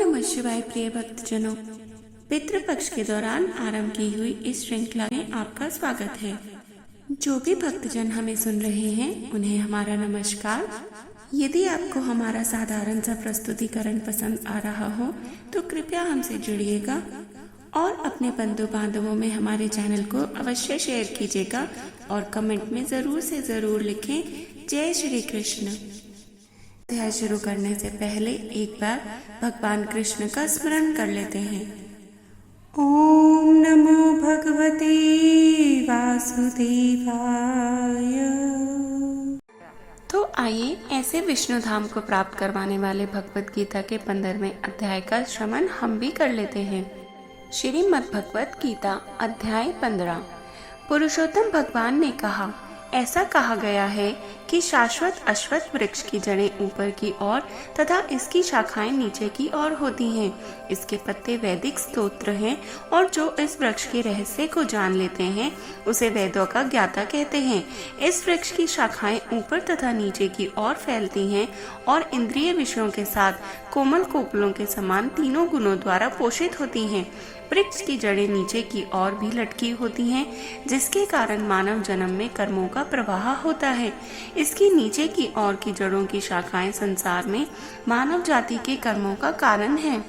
नमः शिवाय। प्रिय भक्तजनों, पितृपक्ष के दौरान आरंभ की हुई इस श्रृंखला में आपका स्वागत है। जो भी भक्तजन हमें सुन रहे हैं उन्हें हमारा नमस्कार। यदि आपको हमारा साधारण सा प्रस्तुतिकरण पसंद आ रहा हो तो कृपया हमसे जुड़िएगा और अपने बंधु बांधवों में हमारे चैनल को अवश्य शेयर कीजिएगा और कमेंट में जरूर से जरूर लिखें जय श्री कृष्ण। अध्याय शुरू करने से पहले एक बार भगवान कृष्ण का स्मरण कर लेते हैं। ओम नमो भगवते वासुदेवाय। तो आइए ऐसे विष्णु धाम को प्राप्त करवाने वाले भगवत गीता के 15वें अध्याय का श्रवण हम भी कर लेते हैं। श्रीमद् भगवत गीता अध्याय 15। पुरुषोत्तम भगवान ने कहा, ऐसा कहा गया है कि शाश्वत अश्वत्थ वृक्ष की जड़ें ऊपर की ओर तथा इसकी शाखाएं नीचे की ओर होती हैं। इसके पत्ते वैदिक स्तोत्र हैं और जो इस वृक्ष के रहस्य को जान लेते हैं उसे वेदों का ज्ञाता कहते हैं। इस वृक्ष की शाखाएं ऊपर तथा नीचे की ओर फैलती हैं और इंद्रिय विषयों के साथ कोमल कोपलों के समान तीनों गुणों द्वारा पोषित होती हैं। वृक्ष की जड़ें नीचे की ओर भी लटकी होती हैं, जिसके कारण मानव जन्म में कर्मों का प्रवाह होता है। इसकी नीचे की ओर की जड़ों की शाखाएं संसार में मानव जाति के कर्मों का कारण है।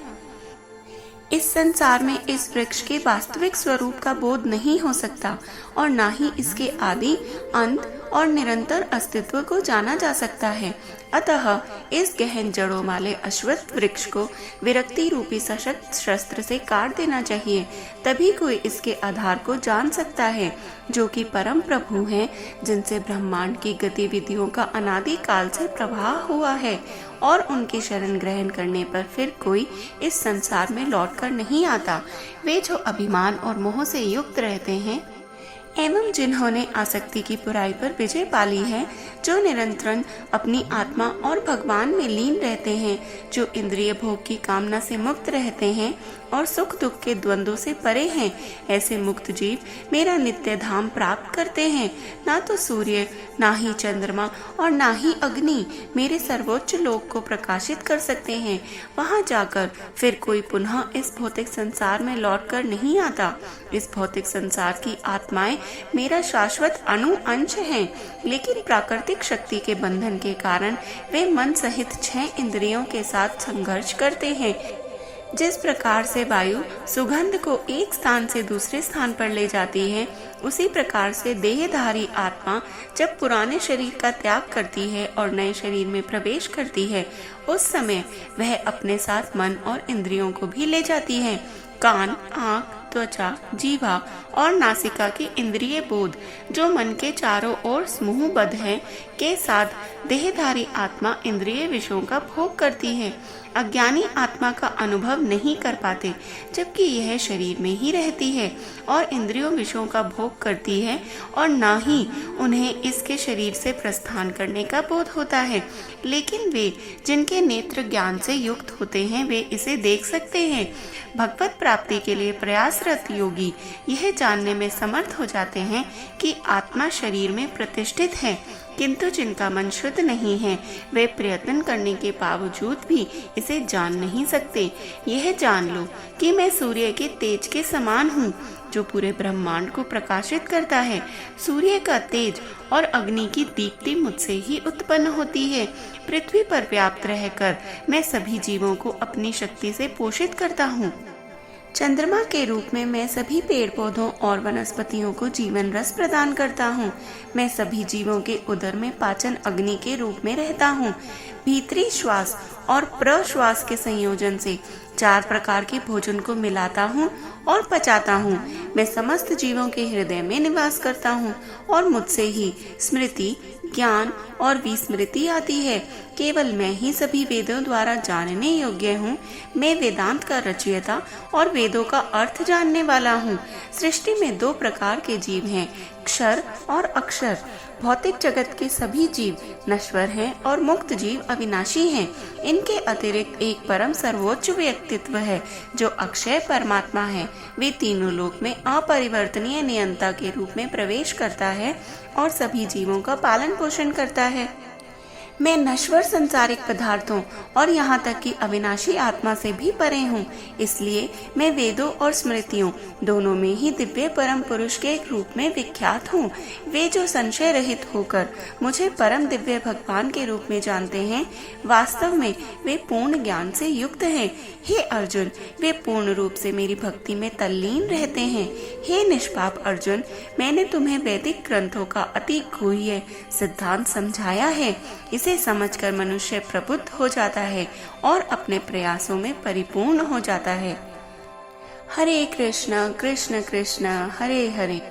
इस संसार में इस वृक्ष के वास्तविक स्वरूप का बोध नहीं हो सकता और न ही इसके आदि, अंत और निरंतर अस्तित्व को जाना जा सकता है। अतः इस गहन जड़ों वाले अश्वत्थ वृक्ष को विरक्ति रूपी सशक्त शस्त्र से काट देना चाहिए, तभी कोई इसके आधार को जान सकता है, जो कि परम प्रभु हैं, जिनसे ब्रह्मांड की गतिविधियों का अनादि काल से प्रवाह हुआ है और उनकी शरण ग्रहण करने पर फिर कोई इस संसार में लौटकर नहीं आता। वे जो अभिमान और मोह से युक्त रहते हैं एवं जिन्होंने आसक्ति की बुराई पर विजय पाली है, जो निरंतर अपनी आत्मा और भगवान में लीन रहते हैं, जो इंद्रिय भोग की कामना से मुक्त रहते हैं और सुख दुख के द्वंद्वों से परे हैं, ऐसे मुक्त जीव मेरा नित्य धाम प्राप्त करते हैं। ना तो सूर्य, ना ही चंद्रमा और ना ही अग्नि मेरे सर्वोच्च लोक को प्रकाशित कर सकते हैं। वहां जाकर फिर कोई पुनः इस भौतिक संसार में लौटकर नहीं आता। इस भौतिक संसार की आत्माएं मेरा शाश्वत अणु अंश हैं, लेकिन प्राकृतिक शक्ति के बंधन के कारण वे मन सहित 6 इंद्रियों के साथ संघर्ष करते हैं। जिस प्रकार से वायु सुगंध को एक स्थान से दूसरे स्थान पर ले जाती है, उसी प्रकार से देहधारी आत्मा जब पुराने शरीर का त्याग करती है और नए शरीर में प्रवेश करती है, उस समय वह अपने साथ मन और इंद्रियों को भी ले जाती है। कान, आँख, त्वचा, जीवा और नासिका के इंद्रिय बोध जो मन के चारों ओर समूहबद्ध है के साथ देहधारी आत्मा इंद्रिय विषयों का भोग करती है। अज्ञानी आत्मा का अनुभव नहीं कर पाते, जबकि यह शरीर में ही रहती है और इंद्रियों विषयों का भोग करती है और न ही उन्हें इसके शरीर से प्रस्थान करने का बोध होता है। लेकिन वे जिनके नेत्र ज्ञान से युक्त होते हैं वे इसे देख सकते हैं। भगवत प्राप्ति के लिए प्रयासरत योगी यह जानने में समर्थ हो जाते हैं कि आत्मा शरीर में प्रतिष्ठित है, किंतु जिनका मन शुद्ध नहीं है वे प्रयत्न करने के बावजूद भी इसे जान नहीं सकते। यह जान लो कि मैं सूर्य के तेज के समान हूँ, जो पूरे ब्रह्मांड को प्रकाशित करता है। सूर्य का तेज और अग्नि की दीप्ति मुझसे ही उत्पन्न होती है। पृथ्वी पर व्याप्त रहकर मैं सभी जीवों को अपनी शक्ति से पोषित करता हूँ। चंद्रमा के रूप में मैं सभी पेड़ पौधों और वनस्पतियों को जीवन रस प्रदान करता हूँ। मैं सभी जीवों के उदर में पाचन अग्नि के रूप में रहता हूँ। भीतरी श्वास और प्रश्वास के संयोजन से 4 प्रकार के भोजन को मिलाता हूँ और पचाता हूँ। मैं समस्त जीवों के हृदय में निवास करता हूँ और मुझसे ही स्मृति, ज्ञान और विस्मृति आती है। केवल मैं ही सभी वेदों द्वारा जानने योग्य हूँ। मैं वेदांत का रचयिता और वेदों का अर्थ जानने वाला हूँ। सृष्टि में 2 प्रकार के जीव हैं, क्षर और अक्षर। भौतिक जगत के सभी जीव नश्वर हैं और मुक्त जीव अविनाशी हैं। इनके अतिरिक्त एक परम सर्वोच्च व्यक्तित्व है जो अक्षय परमात्मा है। वे तीनों लोक में अपरिवर्तनीय नियंता के रूप में प्रवेश करता है और सभी जीवों का पालन पोषण करता है। मैं नश्वर संसारिक पदार्थों और यहाँ तक कि अविनाशी आत्मा से भी परे हूँ। इसलिए मैं वेदों और स्मृतियों दोनों में ही दिव्य परम पुरुष के एक रूप में विख्यात हूँ। वे जो संशय रहित होकर मुझे परम दिव्य भगवान के रूप में जानते हैं, वास्तव में वे पूर्ण ज्ञान से युक्त हैं। हे अर्जुन, वे पूर्ण रूप से मेरी भक्ति में तल्लीन रहते हैं। हे निष्पाप अर्जुन, मैंने तुम्हें वैदिक ग्रंथों का अति गुह्य सिद्धांत समझाया है। इसे समझकर मनुष्य प्रबुद्ध हो जाता है और अपने प्रयासों में परिपूर्ण हो जाता है। हरे कृष्ण कृष्ण कृष्ण हरे हरे,